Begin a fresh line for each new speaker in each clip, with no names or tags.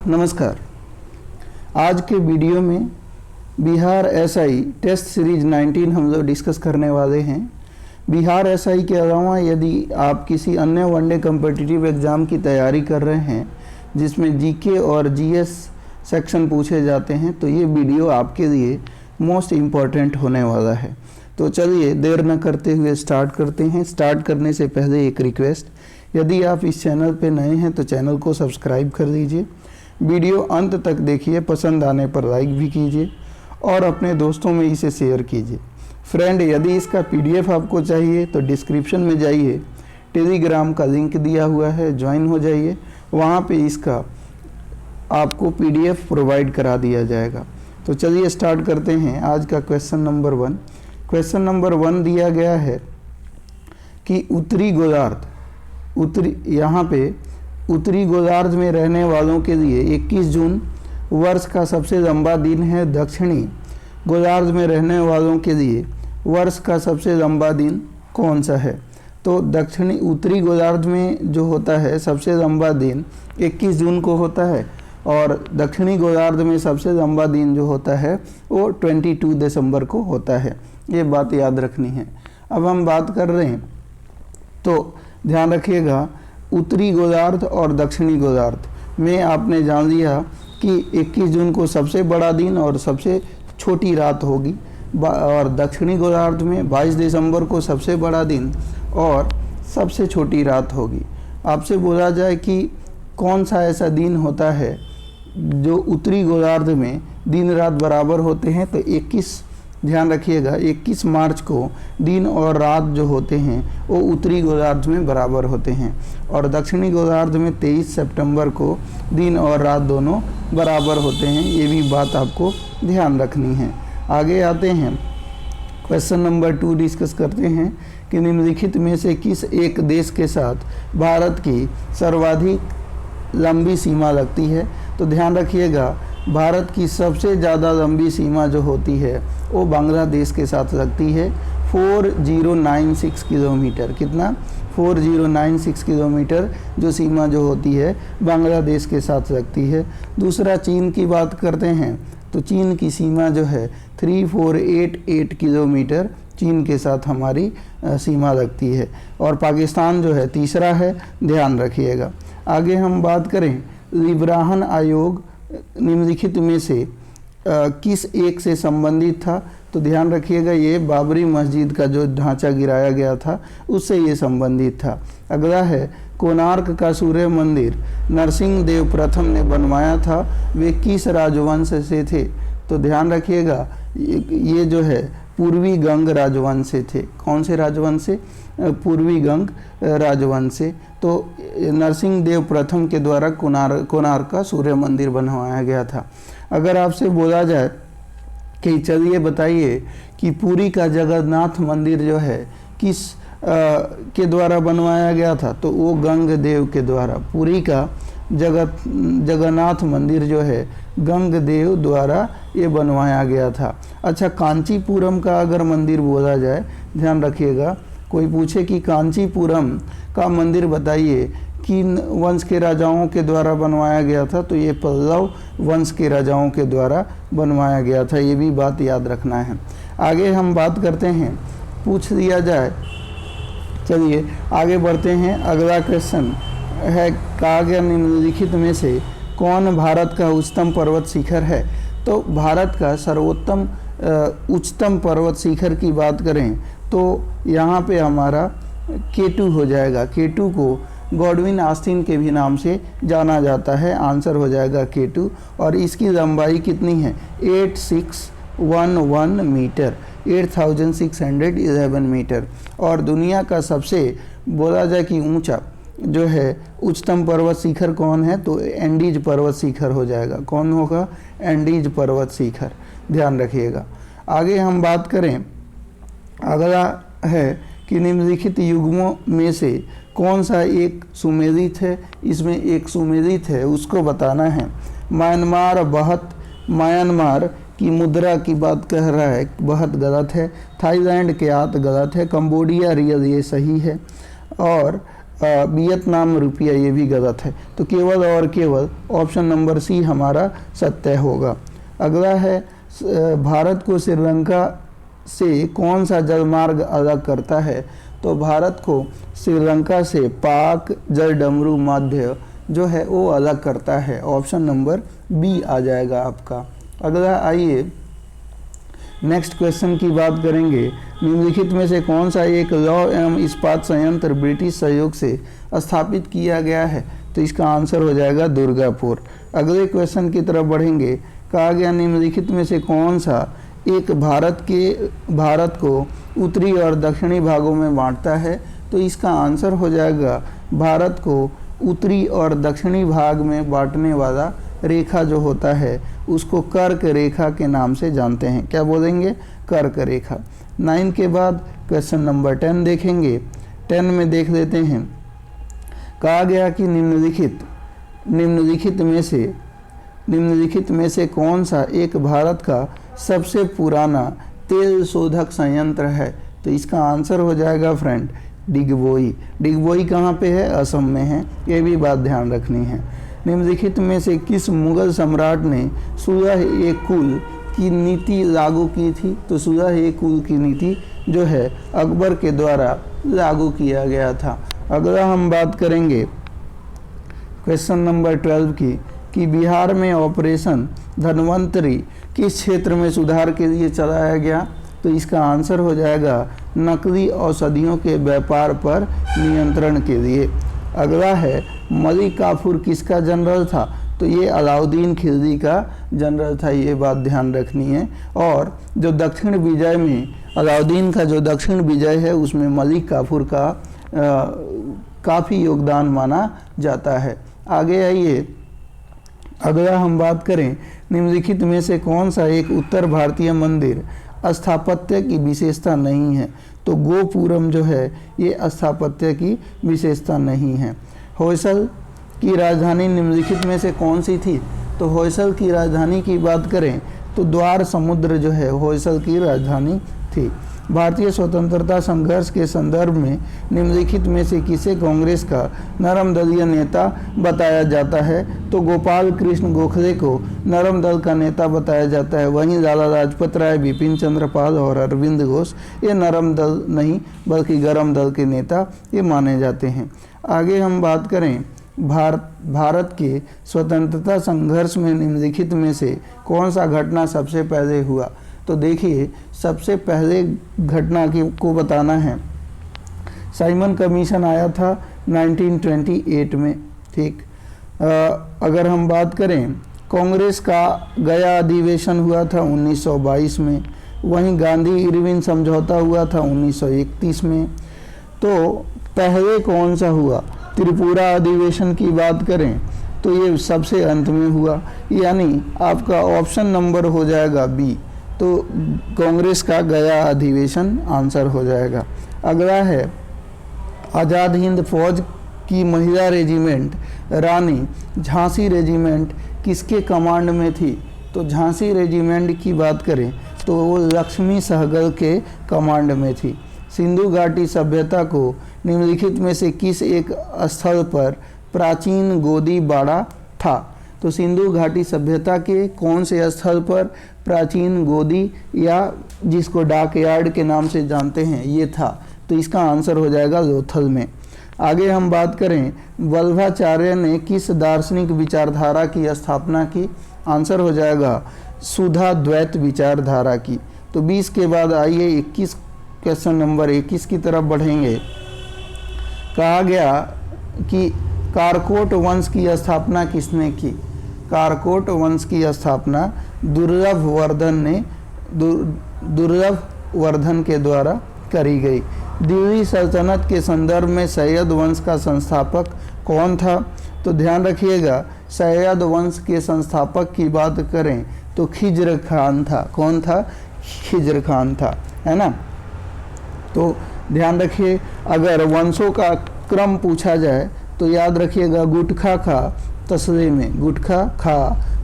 नमस्कार। आज के वीडियो में बिहार एसआई टेस्ट सीरीज 19 हम लोग डिस्कस करने वाले हैं। बिहार एसआई के अलावा यदि आप किसी अन्य वनडे कम्पिटिटिव एग्ज़ाम की तैयारी कर रहे हैं जिसमें जीके और जीएस सेक्शन पूछे जाते हैं तो ये वीडियो आपके लिए मोस्ट इम्पॉर्टेंट होने वाला है। तो चलिए देर न करते हुए स्टार्ट करते हैं। स्टार्ट करने से पहले एक रिक्वेस्ट, यदि आप इस चैनल पे नए हैं तो चैनल को सब्सक्राइब कर लीजिए, वीडियो अंत तक देखिए, पसंद आने पर लाइक भी कीजिए और अपने दोस्तों में इसे शेयर कीजिए। फ्रेंड, यदि इसका पीडीएफ आपको चाहिए तो डिस्क्रिप्शन में जाइए, टेलीग्राम का लिंक दिया हुआ है, ज्वाइन हो जाइए, वहाँ पे इसका आपको पीडीएफ प्रोवाइड करा दिया जाएगा। तो चलिए स्टार्ट करते हैं आज का क्वेश्चन नंबर 1। क्वेश्चन नंबर 1 दिया गया है कि उत्तरी गोलार्ध उत्तरी गोलार्ध में रहने वालों के लिए 21 जून वर्ष का सबसे लंबा दिन है। दक्षिणी गोलार्ध में रहने वालों के लिए वर्ष का सबसे लंबा दिन कौन सा है? तो उत्तरी गोलार्ध में जो होता है सबसे लंबा दिन 21 जून को होता है और दक्षिणी गोलार्ध में सबसे लंबा दिन जो होता है वो 22 दिसंबर को होता है। ये बात याद रखनी है। अब हम बात कर रहे हैं तो ध्यान रखिएगा, उत्तरी गोलार्ध और दक्षिणी गोलार्ध में आपने जान लिया कि 21 जून को सबसे बड़ा दिन और सबसे छोटी रात होगी और दक्षिणी गोलार्ध में 22 दिसंबर को सबसे बड़ा दिन और सबसे छोटी रात होगी। आपसे बोला जाए कि कौन सा ऐसा दिन होता है जो उत्तरी गोलार्ध में दिन रात बराबर होते हैं, तो 21 ध्यान रखिएगा 21 मार्च को दिन और रात जो होते हैं वो उत्तरी गोलार्ध में बराबर होते हैं और दक्षिणी गोलार्ध में 23 सितंबर को दिन और रात दोनों बराबर होते हैं। ये भी बात आपको ध्यान रखनी है। आगे आते हैं, क्वेश्चन नंबर 2 डिस्कस करते हैं कि निम्नलिखित में से किस एक देश के साथ भारत की सर्वाधिक लंबी सीमा लगती है? तो ध्यान रखिएगा, भारत की सबसे ज़्यादा लंबी सीमा जो होती है वो बांग्लादेश के साथ लगती है, 4096 किलोमीटर। कितना? 4096 किलोमीटर जो सीमा जो होती है बांग्लादेश के साथ लगती है। दूसरा चीन की बात करते हैं तो चीन की सीमा जो है 3488 किलोमीटर चीन के साथ हमारी सीमा लगती है और पाकिस्तान जो है तीसरा है, ध्यान रखिएगा। आगे हम बात करें, लिब्राहन आयोग निम्नलिखित में से किस एक से संबंधित था? तो ध्यान रखिएगा ये बाबरी मस्जिद का जो ढांचा गिराया गया था उससे ये संबंधित था। अगला है, कोणार्क का सूर्य मंदिर नरसिंह देव प्रथम ने बनवाया था, वे किस राजवंश से थे? तो ध्यान रखिएगा ये जो है पूर्वी गंग राजवंश से थे। कौन से राजवंश से? पूर्वी गंग राजवंश से। तो नरसिंह देव प्रथम के द्वारा कोणार्क का सूर्य मंदिर बनवाया गया था। अगर आपसे बोला जाए कि चलिए बताइए कि पुरी का जगन्नाथ मंदिर जो है किस के द्वारा बनवाया गया था? तो वो गंग देव के द्वारा। पुरी का जगन्नाथ मंदिर जो है गंग देव द्वारा ये बनवाया गया था। अच्छा, कांचीपुरम का अगर मंदिर बोला जाए, ध्यान रखिएगा, कोई पूछे कि कांचीपुरम का मंदिर बताइए किन वंश के राजाओं के द्वारा बनवाया गया था? तो ये पल्लव वंश के राजाओं के द्वारा बनवाया गया था। ये भी बात याद रखना है। आगे हम बात करते हैं, पूछ लिया जाए। चलिए आगे बढ़ते हैं। अगला क्वेश्चन है, कहा गया निम्नलिखित में से कौन भारत का उच्चतम पर्वत शिखर है? तो भारत का सर्वोत्तम उच्चतम पर्वत शिखर की बात करें तो यहाँ पे हमारा K2 हो जाएगा। K2 को गॉडविन आस्तीन के भी नाम से जाना जाता है। आंसर हो जाएगा K2 और इसकी लंबाई कितनी है? 8611 मीटर, 8611 मीटर। और दुनिया का सबसे बोला जाए कि ऊंचा जो है उच्चतम पर्वत शिखर कौन है? तो एंडीज पर्वत शिखर हो जाएगा। कौन होगा? एंडीज पर्वत शिखर, ध्यान रखिएगा। आगे हम बात करें, अगला है कि निम्नलिखित युग्मों में से कौन सा एक सुमेलित है? इसमें एक सुमेलित है, उसको बताना है। म्यांमार की मुद्रा की बात कह रहा है, बहुत गलत है। थाईलैंड के आत गलत है। कंबोडिया रियल ये सही है। और वियतनाम रुपया, ये भी गलत है। तो केवल और केवल ऑप्शन नंबर सी हमारा सत्य होगा। अगला है भारत को श्रीलंका से कौन सा जलमार्ग अलग करता है? तो भारत को श्रीलंका से पाक जलडमरू माध्य जो है वो अलग करता है। ऑप्शन नंबर बी आ जाएगा आपका। अगला आइए नेक्स्ट क्वेश्चन की बात करेंगे। निम्नलिखित में से कौन सा एक लौह एवं इस्पात संयंत्र ब्रिटिश सहयोग से स्थापित किया गया है? तो इसका आंसर हो जाएगा दुर्गापुर। अगले क्वेश्चन की तरफ बढ़ेंगे। कहा गया निम्नलिखित में से कौन सा एक भारत को उत्तरी और दक्षिणी भागों में बांटता है? तो इसका आंसर हो जाएगा भारत को उत्तरी और दक्षिणी भाग में बांटने वाला रेखा जो होता है उसको कर्क रेखा के नाम से जानते हैं। क्या बोलेंगे? कर्क रेखा। 9 के बाद क्वेश्चन नंबर 10 देखेंगे। 10 में देख लेते हैं। कहा गया कि निम्नलिखित में से कौन सा एक भारत का सबसे पुराना तेल शोधक संयंत्र है? तो इसका आंसर हो जाएगा फ्रेंड डिगबोई। डिगबोई कहाँ पे है? असम में है। ये भी बात ध्यान रखनी है। निम्नलिखित में से किस मुगल सम्राट ने सुलह-ए-कुल की नीति लागू की थी? तो सुलह-ए-कुल की नीति जो है अकबर के द्वारा लागू किया गया था। अगला हम बात करेंगे क्वेश्चन नंबर 12 की कि बिहार में ऑपरेशन धन्वंतरी किस क्षेत्र में सुधार के लिए चलाया गया? तो इसका आंसर हो जाएगा नकली औषधियों के व्यापार पर नियंत्रण के लिए। अगला है मलिक काफूर किसका जनरल था? तो ये अलाउद्दीन खिलजी का जनरल था। ये बात ध्यान रखनी है। और जो दक्षिण विजय में अलाउद्दीन का जो दक्षिण विजय है उसमें मलिक काफूर का काफ़ी योगदान माना जाता है। आगे आइए अगला हम बात करें निम्नलिखित में से कौन सा एक उत्तर भारतीय मंदिर स्थापत्य की विशेषता नहीं है? तो गोपुरम जो है ये स्थापत्य की विशेषता नहीं है। होयसल की राजधानी निम्नलिखित में से कौन सी थी? तो होयसल की राजधानी की बात करें तो द्वार समुद्र जो है होयसल की राजधानी थी। भारतीय स्वतंत्रता संघर्ष के संदर्भ में निम्नलिखित में से किसे कांग्रेस का नरम दलीय नेता बताया जाता है? तो गोपाल कृष्ण गोखले को नरम दल का नेता बताया जाता है। वहीं लाला लाजपत राय, बिपिन चंद्र पाल और अरविंद घोष ये नरम दल नहीं बल्कि गरम दल के नेता ये माने जाते हैं। आगे हम बात करें भारत के स्वतंत्रता संघर्ष में निम्नलिखित में से कौन सा घटना सबसे पहले हुआ? तो देखिए सबसे पहले घटना को बताना है। साइमन कमीशन आया था 1928 में। ठीक। अगर हम बात करें कांग्रेस का गया अधिवेशन हुआ था 1922 में। वहीं गांधी इरविन समझौता हुआ था 1931 में। तो पहले कौन सा हुआ? त्रिपुरा अधिवेशन की बात करें तो ये सबसे अंत में हुआ, यानी आपका ऑप्शन नंबर हो जाएगा बी। तो कांग्रेस का गया अधिवेशन आंसर हो जाएगा। अगला है आज़ाद हिंद फौज की महिला रेजिमेंट रानी झांसी रेजिमेंट किसके कमांड में थी? तो झांसी रेजिमेंट की बात करें तो वो लक्ष्मी सहगल के कमांड में थी। सिंधु घाटी सभ्यता को निम्नलिखित में से किस एक स्थल पर प्राचीन गोदी बाड़ा था? तो सिंधु घाटी सभ्यता के कौन से स्थल पर प्राचीन गोदी या जिसको डाक यार्ड के नाम से जानते हैं ये था? तो इसका आंसर हो जाएगा लोथल में। आगे हम बात करें वल्लभाचार्य ने किस दार्शनिक विचारधारा की स्थापना की? आंसर हो जाएगा सुधा द्वैत विचारधारा की। तो 20 के बाद आइए 21 क्वेश्चन नंबर 21 की तरफ बढ़ेंगे। कहा गया कि कारकोट वंश की स्थापना किसने की? कारकोट वंश की स्थापना दुर्लभ वर्धन के द्वारा करी गई। दिल्ली सल्तनत के संदर्भ में सैयद वंश का संस्थापक कौन था? तो ध्यान रखिएगा सैयद वंश के संस्थापक की बात करें तो खिज्र खान था। कौन था? खिज्र खान था, है ना। तो ध्यान रखिए अगर वंशों का क्रम पूछा जाए तो याद रखिएगा गुटखा खा तसले में, गुटखा खा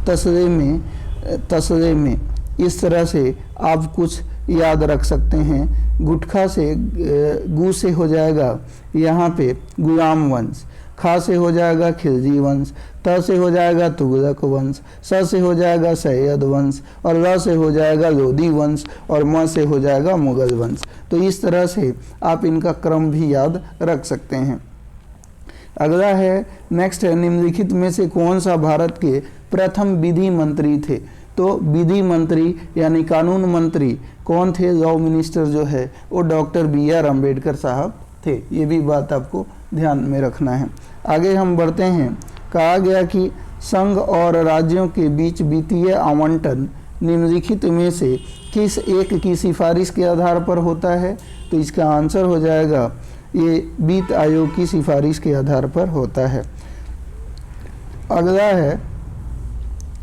तसले में, इस तरह से आप कुछ याद रख सकते हैं। गुटखा से गु से हो जाएगा यहाँ पे गुलाम वंश, खा से हो जाएगा खिलजी वंश, त से हो जाएगा तुगलक वंश, स से हो जाएगा सैयद वंश और ल से हो जाएगा लोधी वंश और म से हो जाएगा मुगल वंश। तो इस तरह से आप इनका क्रम भी याद रख सकते हैं। अगला है, नेक्स्ट है, निम्नलिखित में से कौन सा भारत के प्रथम विधि मंत्री थे? तो विधि मंत्री यानी कानून मंत्री कौन थे? लॉ मिनिस्टर जो है वो डॉक्टर BR अम्बेडकर साहब थे। ये भी बात आपको ध्यान में रखना है। आगे हम बढ़ते हैं। कहा गया कि संघ और राज्यों के बीच वित्तीय आवंटन निम्नलिखित में से किस एक की सिफारिश के आधार पर होता है? तो इसका आंसर हो जाएगा ये वित्त आयोग की सिफारिश के आधार पर होता है। अगला है,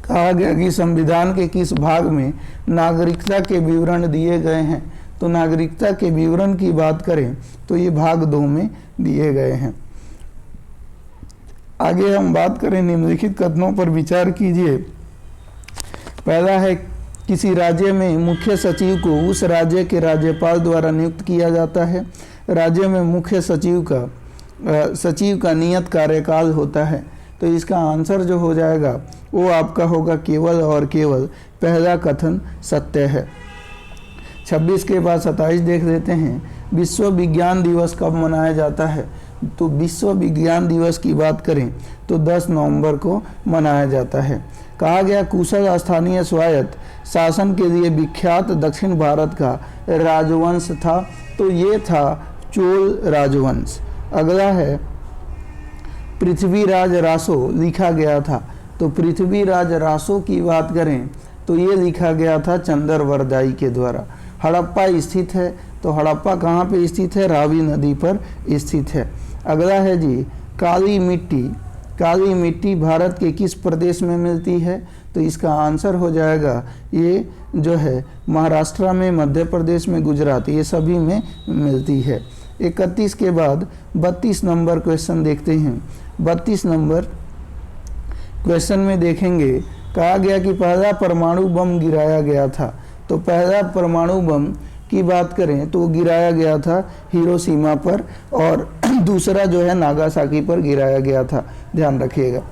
कहा गया कि संविधान के किस भाग में नागरिकता के विवरण दिए गए हैं? तो नागरिकता के विवरण की बात करें तो ये भाग 2 में दिए गए हैं। आगे हम बात करें, निम्नलिखित कथनों पर विचार कीजिए। पहला है, किसी राज्य में मुख्य सचिव को उस राज्य के राज्यपाल द्वारा नियुक्त किया जाता है। राज्य में मुख्य सचिव का नियत कार्यकाल होता है। तो इसका आंसर जो हो जाएगा वो आपका होगा केवल और केवल पहला कथन सत्य है। 26 के बाद 27 देख लेते हैं। विश्व विज्ञान दिवस कब मनाया जाता है? तो विश्व विज्ञान दिवस की बात करें तो 10 नवंबर को मनाया जाता है। कहा गया, कुशल स्थानीय स्वायत्त शासन के लिए विख्यात दक्षिण भारत का राजवंश था। तो ये था चोल राजवंश। अगला है, पृथ्वीराज रासो लिखा गया था। तो पृथ्वीराज रासो की बात करें तो ये लिखा गया था चंद्रवरदाई के द्वारा। हड़प्पा स्थित है, तो हड़प्पा कहाँ पे स्थित है? रावी नदी पर स्थित है। अगला है जी, काली मिट्टी। काली मिट्टी भारत के किस प्रदेश में मिलती है? तो इसका आंसर हो जाएगा ये जो है महाराष्ट्र में, मध्य प्रदेश में, गुजरात, ये सभी में मिलती है। 31 के बाद 32 नंबर क्वेश्चन देखते हैं। 32 नंबर क्वेश्चन में देखेंगे, कहा गया कि पहला परमाणु बम गिराया गया था। तो पहला परमाणु बम की बात करें तो गिराया गया था हिरोशिमा पर और दूसरा जो है नागासाकी पर गिराया गया था, ध्यान रखिएगा।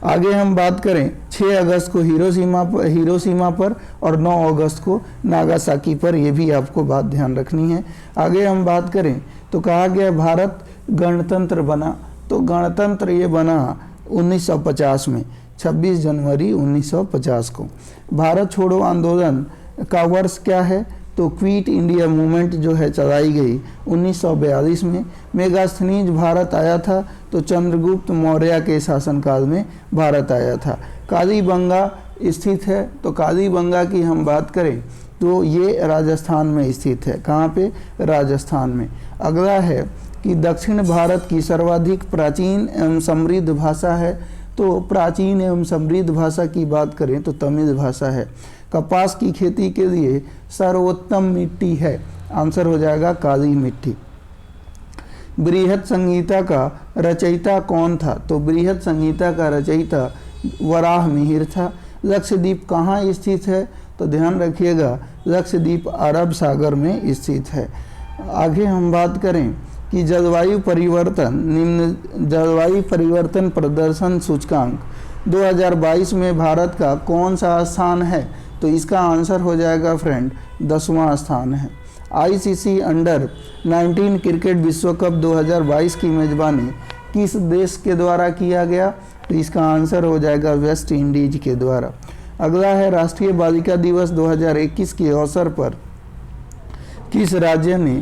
आगे हम बात करें 6 अगस्त को हिरोशिमा पर और 9 अगस्त को नागासाकी पर, ये भी आपको बात ध्यान रखनी है। आगे हम बात करें तो कहा गया भारत गणतंत्र बना। तो गणतंत्र ये बना 1950 में, 26 जनवरी 1950 को। भारत छोड़ो आंदोलन का वर्ष क्या है? तो क्विट इंडिया मूवमेंट जो है चलाई गई 1942 में। मेगास्थनीज भारत आया था तो चंद्रगुप्त मौर्य के शासनकाल में भारत आया था। कालीबंगा स्थित है, तो कालीबंगा की हम बात करें तो ये राजस्थान में स्थित है। कहाँ पे? राजस्थान में। अगला है कि दक्षिण भारत की सर्वाधिक प्राचीन एवं समृद्ध भाषा है। तो प्राचीन एवं समृद्ध भाषा की बात करें तो तमिल भाषा है। कपास की खेती के लिए सर्वोत्तम मिट्टी है, आंसर हो जाएगा काली मिट्टी। बृहत संहिता का रचयिता कौन था? तो बृहत संहिता का रचयिता वराह मिहिर था। लक्षद्वीप कहाँ स्थित है? तो ध्यान रखिएगा, लक्षद्वीप अरब सागर में स्थित है। आगे हम बात करें कि जलवायु परिवर्तन प्रदर्शन सूचकांक 2022 में भारत का कौन सा स्थान है? तो इसका आंसर हो जाएगा फ्रेंड 10वां स्थान है। ICC अंडर 19 क्रिकेट विश्व कप 2022 की मेजबानी किस देश के द्वारा किया गया? तो इसका आंसर हो जाएगा वेस्ट इंडीज के द्वारा। अगला है, राष्ट्रीय बालिका दिवस 2021 के अवसर पर किस राज्य ने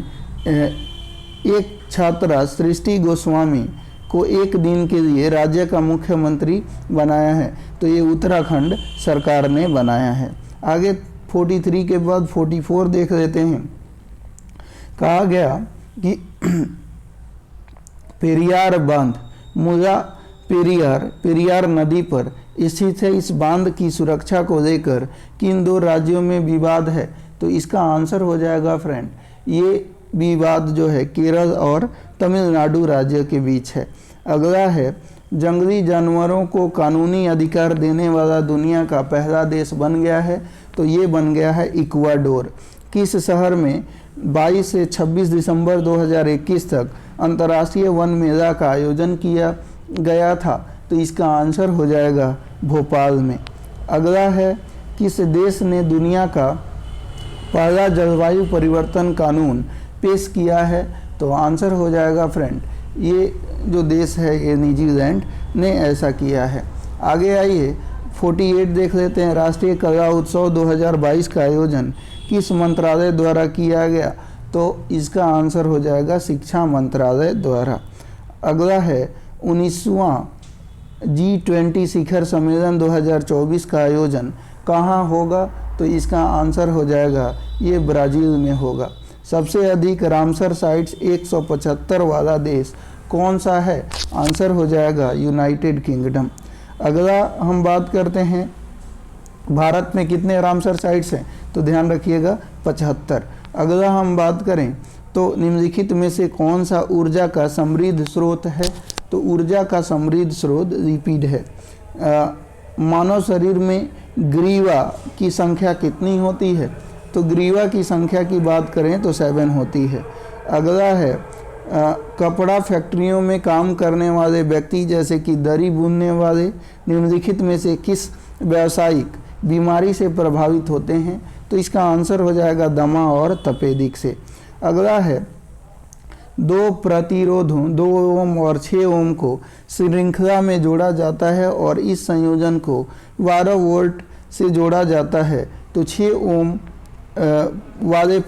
एक छात्रा सृष्टि गोस्वामी को एक दिन के लिए राज्य का मुख्यमंत्री बनाया है? तो ये उत्तराखंड सरकार ने बनाया है। आगे 43 के बाद 44 देख लेते हैं। कहा गया कि पेरियार बांध मुजा पेरियार नदी पर स्थित है। इस बांध की सुरक्षा को लेकर किन 2 राज्यों में विवाद है? तो इसका आंसर हो जाएगा फ्रेंड, ये विवाद जो है केरल और तमिलनाडु राज्य के बीच है। अगला है, जंगली जानवरों को कानूनी अधिकार देने वाला दुनिया का पहला देश बन गया है? तो ये बन गया है इक्वाडोर। किस शहर में 22 से 26 दिसंबर 2021 तक अंतर्राष्ट्रीय वन मेला का आयोजन किया गया था? तो इसका आंसर हो जाएगा भोपाल में। अगला है, किस देश ने दुनिया का पहला जलवायु परिवर्तन कानून पेश किया है? तो आंसर हो जाएगा फ्रेंड, ये जो देश है ये न्यूजीलैंड ने ऐसा किया है। आगे आइए 48 देख लेते हैं। राष्ट्रीय कला उत्सव 2022 का आयोजन किस मंत्रालय द्वारा किया गया? तो इसका आंसर हो जाएगा शिक्षा मंत्रालय द्वारा। अगला है 19वां G20 शिखर सम्मेलन 2024 का आयोजन कहाँ होगा? तो इसका आंसर हो जाएगा ये ब्राज़ील में होगा। सबसे अधिक रामसर साइट्स 175 वाला देश कौन सा है? आंसर हो जाएगा यूनाइटेड किंगडम। अगला हम बात करते हैं भारत में कितने रामसर साइट्स हैं? तो ध्यान रखिएगा 75। अगला हम बात करें तो निम्नलिखित में से कौन सा ऊर्जा का समृद्ध स्रोत है? तो ऊर्जा का समृद्ध स्रोत लिपिड है। मानव शरीर में ग्रीवा की संख्या कितनी होती है? तो ग्रीवा की संख्या की बात करें तो 7 होती है। अगला है कपड़ा फैक्ट्रियों में काम करने वाले व्यक्ति जैसे कि दरी बुनने वाले निम्नलिखित में से किस व्यावसायिक बीमारी से प्रभावित होते हैं? तो इसका आंसर हो जाएगा दमा और तपेदिक से। अगला है 2 प्रतिरोधों 2 ओम और 6 ओम को श्रृंखला में जोड़ा जाता है और इस संयोजन को 12 वोल्ट से जोड़ा जाता है। तो 6 ओम वाले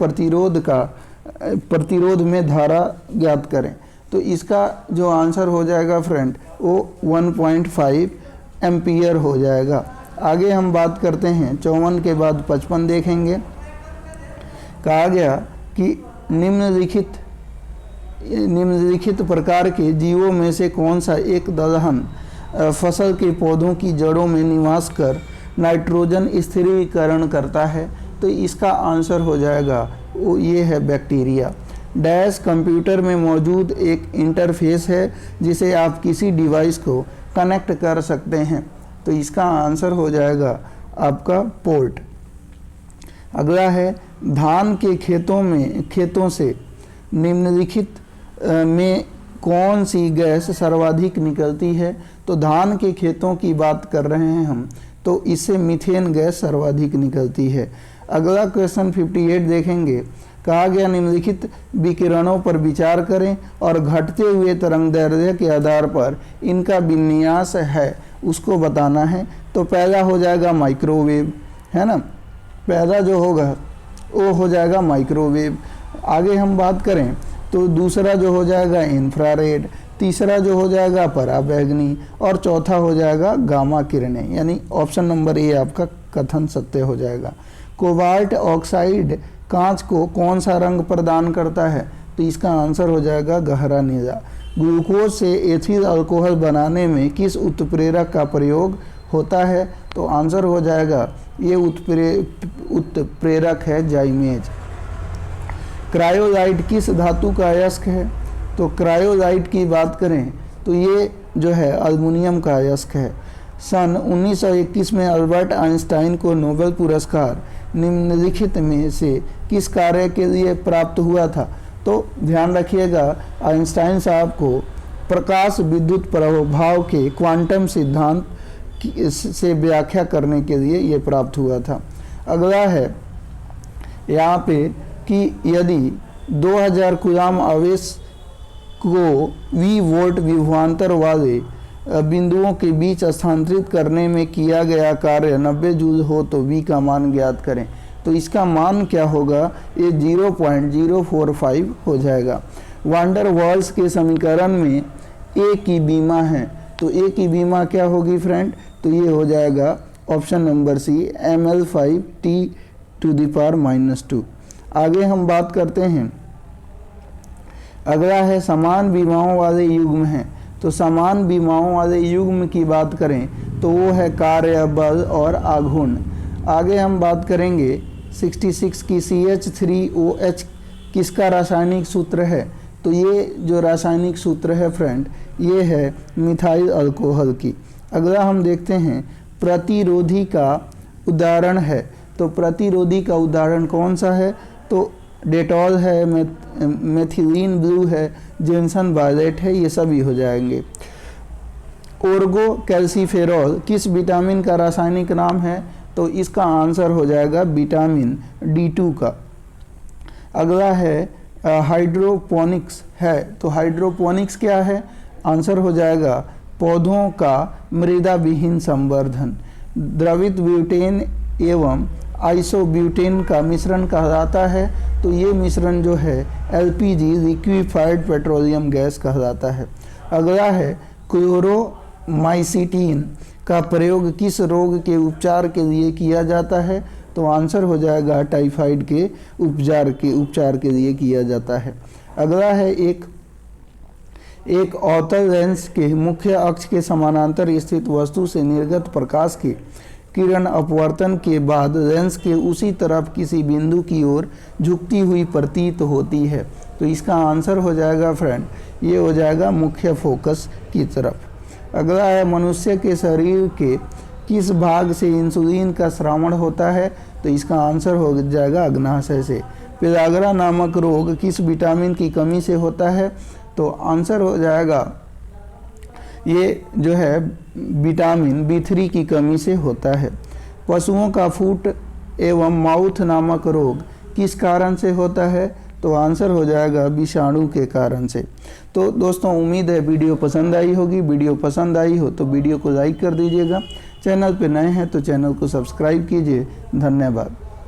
प्रतिरोध में धारा ज्ञात करें। तो इसका जो आंसर हो जाएगा फ्रेंड वो 1.5 एम्पियर हो जाएगा। आगे हम बात करते हैं 54 के बाद 55 देखेंगे। कहा गया कि निम्नलिखित प्रकार के जीवों में से कौन सा एक दलहन फसल के पौधों की जड़ों में निवास कर नाइट्रोजन स्थिरीकरण करता है? तो इसका आंसर हो जाएगा वो ये है बैक्टीरिया। डैश कंप्यूटर में मौजूद एक इंटरफेस है जिसे आप किसी डिवाइस को कनेक्ट कर सकते हैं। तो इसका आंसर हो जाएगा आपका पोर्ट। अगला है धान के खेतों से निम्नलिखित में कौन सी गैस सर्वाधिक निकलती है? तो धान के खेतों की बात कर रहे हैं हम, तो इससे मीथेन गैस सर्वाधिक निकलती है। अगला क्वेश्चन 58 देखेंगे। कहा गया निम्नलिखित विकिरणों पर विचार करें और घटते हुए तरंगदैर्ध्य के आधार पर इनका विन्यास है उसको बताना है। तो पहला हो जाएगा माइक्रोवेव, है ना, पहला जो होगा वो हो जाएगा माइक्रोवेव। आगे हम बात करें तो दूसरा जो हो जाएगा इंफ्रारेड, तीसरा जो हो जाएगा पराबैंगनी और चौथा हो जाएगा गामा किरणें, यानी ऑप्शन नंबर ए आपका कथन सत्य हो जाएगा। कोबाल्ट ऑक्साइड कांच को कौन सा रंग प्रदान करता है? तो इसका आंसर हो जाएगा गहरा नीला। ग्लूकोज से एथिल अल्कोहल बनाने में किस उत्प्रेरक का प्रयोग होता है? तो आंसर हो जाएगा ये उत्प्रेरक है जाइमेज। क्रायोलाइट किस धातु का अयस्क है? तो क्रायोलाइट की बात करें तो ये जो है अल्मुनियम का अयस्क है। सन 1921 में अल्बर्ट आइंस्टाइन को नोबेल पुरस्कार निम्नलिखित में से किस कार्य के लिए प्राप्त हुआ था? तो ध्यान रखिएगा आइंस्टाइन साहब को प्रकाश विद्युत प्रभाव के क्वांटम सिद्धांत से व्याख्या करने के लिए ये प्राप्त हुआ था। अगला है यहाँ पे कि यदि 2000 कूलाम आवेश को V वोल्ट विभवांतर वाले बिंदुओं के बीच स्थानांतरित करने में किया गया कार्य 90 जूल हो तो V का मान ज्ञात करें। तो इसका मान क्या होगा? ये 0.045 हो जाएगा। वांडर वाल्स के समीकरण में A की बीमा है, तो A की बीमा क्या होगी फ्रेंड? तो ये हो जाएगा ऑप्शन नंबर सी ml5T⁻²। आगे हम बात करते हैं, अगला है समान विमाओं वाले युग्म हैं। तो समान विमाओं वाले युग्म की बात करें तो वो है कार्य, बल और आघूर्ण। आगे हम बात करेंगे 66 की CH3OH किसका रासायनिक सूत्र है? तो तो ये जो रासायनिक सूत्र है फ्रेंड, ये है मिथाइल अल्कोहल की। अगला हम देखते हैं प्रतिरोधी का उदाहरण है। तो प्रतिरोधी का उदाहरण कौन सा है? तो डेटॉल है, मेथिलीन ब्लू है, जेनसन वायलेट है, ये सभी हो जाएंगे। ओर्गो कैल्सीफेरॉल किस विटामिन का रासायनिक नाम है? तो इसका आंसर हो जाएगा विटामिन D2 का। अगला है हाइड्रोपोनिक्स है। तो हाइड्रोपोनिक्स क्या है? आंसर हो जाएगा पौधों का मृदा विहीन संवर्धन। द्रवित ब्यूटेन एवं आइसोब्यूटेन का मिश्रण कहलाता है। तो ये मिश्रण जो है LPG लिक्विफाइड पेट्रोलियम गैस कहलाता है। अगला है क्लोरोमाइसिटीन का प्रयोग किस रोग के उपचार के लिए किया जाता है? तो आंसर हो जाएगा टाइफाइड के उपचार के लिए किया जाता है। अगला है एक अवतल लेंस के मुख्य अक्ष के समानांतर स्थित वस्तु से निर्गत प्रकाश के किरण अपवर्तन के बाद लेंस के उसी तरफ किसी बिंदु की ओर झुकती हुई प्रतीत होती है। तो इसका आंसर हो जाएगा फ्रेंड, ये हो जाएगा मुख्य फोकस की तरफ। अगला है मनुष्य के शरीर के किस भाग से इंसुलिन का स्रावण होता है? तो इसका आंसर हो जाएगा अग्नाशय से। पेलाग्रा नामक रोग किस विटामिन की कमी से होता है? तो आंसर हो जाएगा ये जो है विटामिन B3 की कमी से होता है। पशुओं का फुट एवं माउथ नामक रोग किस कारण से होता है? तो आंसर हो जाएगा विषाणु के कारण से। तो दोस्तों उम्मीद है वीडियो पसंद आई होगी। वीडियो पसंद आई हो तो वीडियो को लाइक कर दीजिएगा। चैनल पे नए हैं तो चैनल को सब्सक्राइब कीजिए। धन्यवाद।